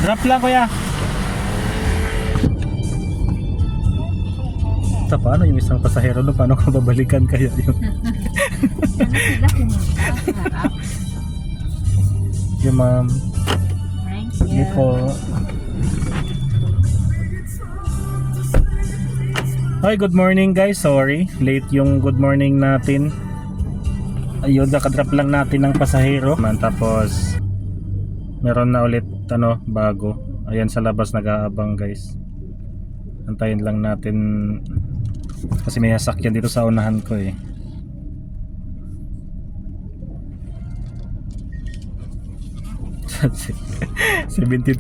Drop lang kuya. Sa paano yung isang pasahero no? Paano ka babalikan kaya yun? Ano sila pumunta sa harap? Yung ma'am. Thank Hindi you. po. Hi, good morning guys. Sorry, late yung good morning natin. Ayun, nakadrop lang natin ng pasahero. Tapos meron na ulit bago. Ayan sa labas nag-aabang guys. Antayin lang natin kasi may sasakyan dito sa unahan ko eh. ₱72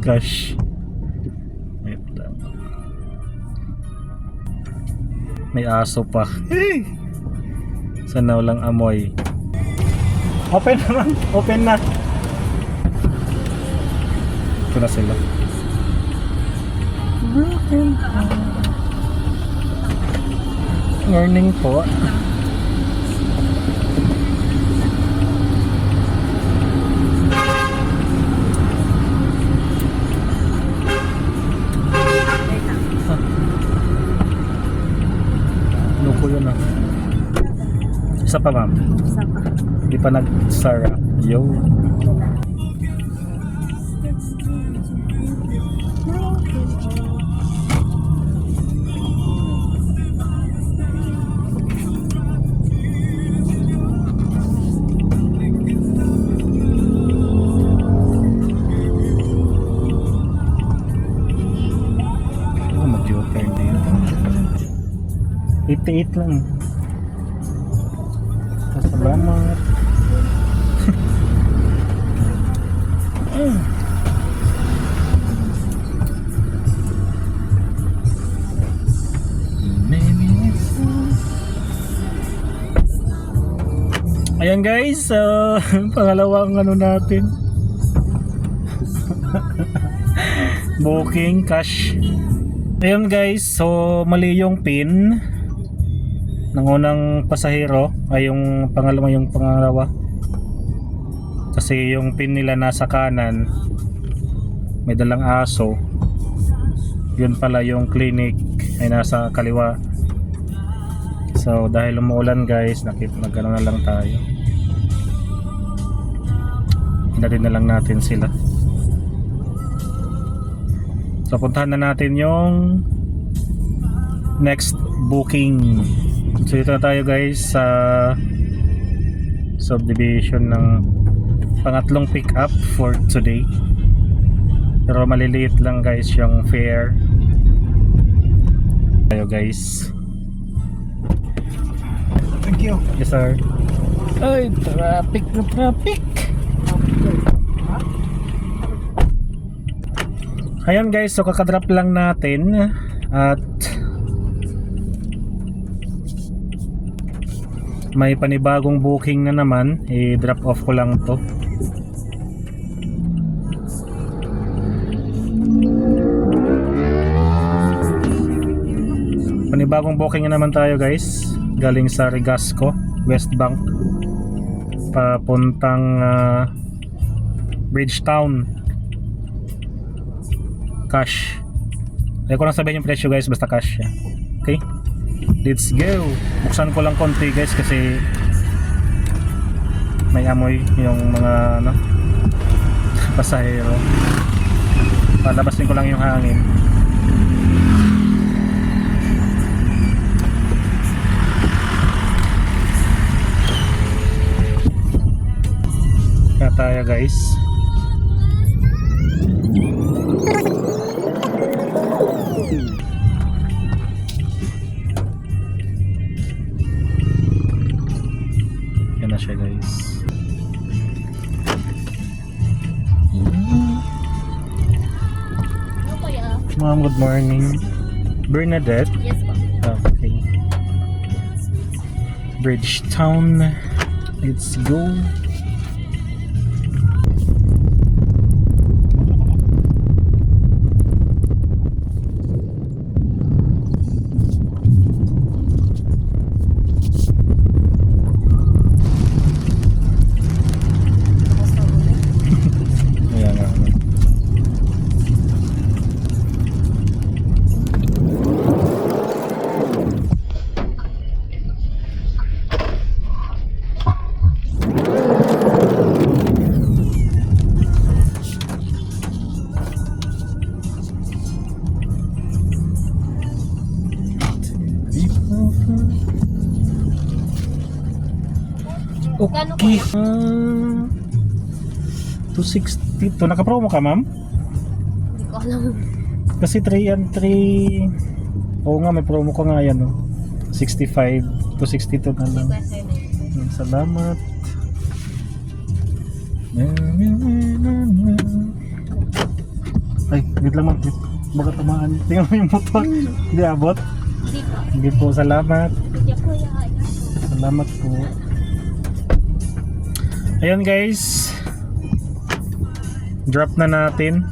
cash. Wait lang. May aso pa. Sana walang amoy. Open naman, open na. Ito na sila. Morning po. Ano po yun ah? Isa pa ma'am. Isa pa. Hindi pa nag-sara. Yo. Oh, mag-u-turn din. 88 lang. Salamat. Ayan guys, pangalawang natin. Booking cash. Ayan guys, so mali yung pin ng unang pasahero ay yung pangalawa kasi yung pin nila nasa kanan, may dalang aso. Yun pala yung clinic ay nasa kaliwa. So dahil umuulan guys, nagano na lang tayo, hinatid na lang natin sila. So puntahan na natin yung next booking. So dito na tayo guys sa subdivision ng pangatlong pick up for today. Pero maliliit lang guys yung fare. Tayo guys. Thank you. Yes sir. Ay, traffic na traffic. Ayan guys, so kakadrop lang natin at may panibagong booking na naman. I-drop off ko lang to. Panibagong booking na naman tayo guys. Galing sa Regasco, West Bank, papuntang Bridgetown. Cash. Ayaw ko lang sabihin yung presyo guys, basta cash siya. Okay? Let's go. Buksan ko lang konti guys kasi may amoy yung mga pasahero. Palabasin ko lang yung hangin. Kaya tayo guys. Yan na siya guys. Ano kuya? Ma'am, good morning. Bernadette. Yes po. Okay. Bridgetown. Let's go. malaki. 260 to. Naka-promo ka, ma'am? Hindi ko alam. Kasi 3 and 3. Oo nga, may promo ko nga yan, no? 65 to 62 na lang. Salamat. Ay, wait lang, ma'am. Baka tamaan. Tingnan mo yung motor. Hindi abot. Hindi po. Hindi po, salamat. Hindi po yan. Salamat po. Ayun guys. Drop na natin.